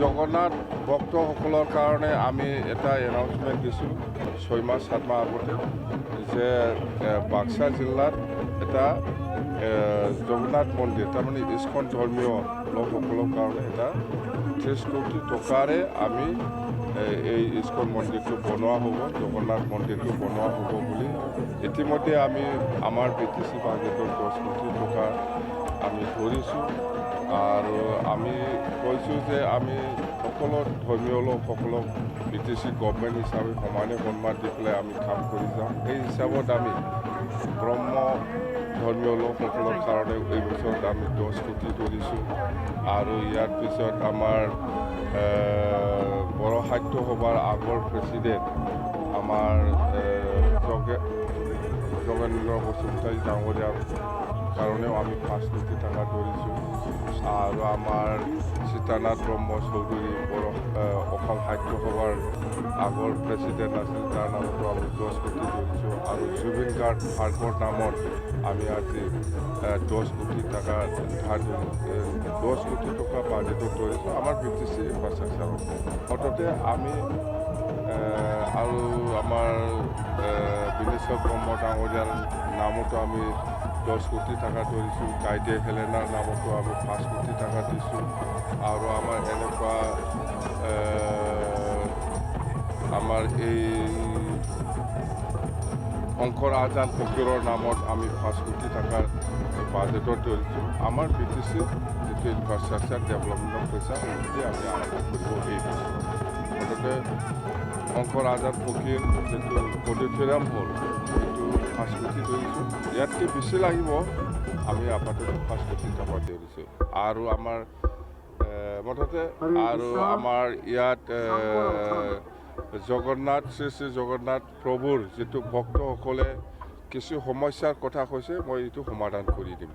জগন্নাথ ভক্তসকলৰ কাৰণে আমি এটা এনাউন্সমেণ্ট দিছোঁ 6 মাহ 7 মাহ আগতে যে বাক্সা জিলাত এটা জগন্নাথ মন্দিৰ তাৰমানে ইস্কন ধৰ্মীয় লোকসকলৰ কাৰণে এটা 30 কোটি টকাৰে আমি এই ইস্কন মন্দিৰটো বনোৱা হ'ব, জগন্নাথ মন্দিৰটো বনোৱা হ'ব বুলি ইতিমধ্যে আমি আমাৰ BTC বাজেটৰ 10 কোটি টকা আমি ধৰিছোঁ আৰু আমি কৈছোঁ যে আমি সকলো ধৰ্মীয় লোকসকলক BTC গভৰ্ণমেণ্ট হিচাপে সমানে সন্মান দি পেলাই আমি কাম কৰি যাম। এই হিচাপত আমি ব্ৰহ্ম ধৰ্মীয় লোকসকলৰ কাৰণে এই বছৰত আমি 10 কোটি ধৰিছোঁ আৰু ইয়াৰ পিছত আমাৰ বড়ো সাহিত্য সভাৰ আগৰ প্ৰেছিডেণ্ট আমাৰ যোগেন্দ্ৰ বসুমতাৰী ডাঙৰীয়াৰ কাৰণেও আমি 5 কোটি টকা ধৰিছোঁ আৰু আমাৰ সীতানাথ ব্ৰহ্ম চৌধুৰী বড়ো অসম সাহিত্য সভাৰ আগৰ প্ৰেছিডেণ্ট আছিল, তাৰ নামতো আমি 10 কোটি ধৰিছোঁ আৰু জুবিন গাৰ্গ পাৰ্কৰ নামত আমি আজি 10 কোটি টকা ধাৰ 10 কোটি টকা বাজেটত ধৰিছোঁ আমাৰ BTC ইনফ্ৰাষ্ট্ৰাকচাৰত। মুঠতে আমি আৰু আমাৰ বিনেশ্বৰ ব্ৰহ্ম ডাঙৰীয়াৰ নামতো আমি 10 কোটি টকা ধৰিছোঁ, কাইদে হেলেনাৰ নামতো আমি 5 কোটি টকা দিছোঁ আৰু আমাৰ এনেকুৱা আমাৰ এই শংকৰ আজান ফকীৰৰ নামত আমি 5 কোটি টকাৰ বাজেটত ধৰিছোঁ। আমাৰ BTC যিটো ইনফ্ৰাষ্ট্ৰাকচাৰ ডেভেলপমেণ্টৰ পইচা সেইটোৱে আমি আৰম্ভ কৰিব এই বছৰ। মুঠতে শংকৰ আজান ফকীৰ যিটো অডিটৰিয়াম হ'ল সেইটো 5 কোটি ধৰিছোঁ, ইয়াতকৈ বেছি লাগিব, আমি আপাতত 5 কোটি টকা ধৰিছোঁ আৰু আমাৰ মুঠতে আৰু আমাৰ ইয়াত জগন্নাথ শ্ৰী জগন্নাথ প্ৰভুৰ যিটো ভক্তসকলে কিছু সমস্যাৰ কথা কৈছে, মই এইটো সমাধান কৰি দিম।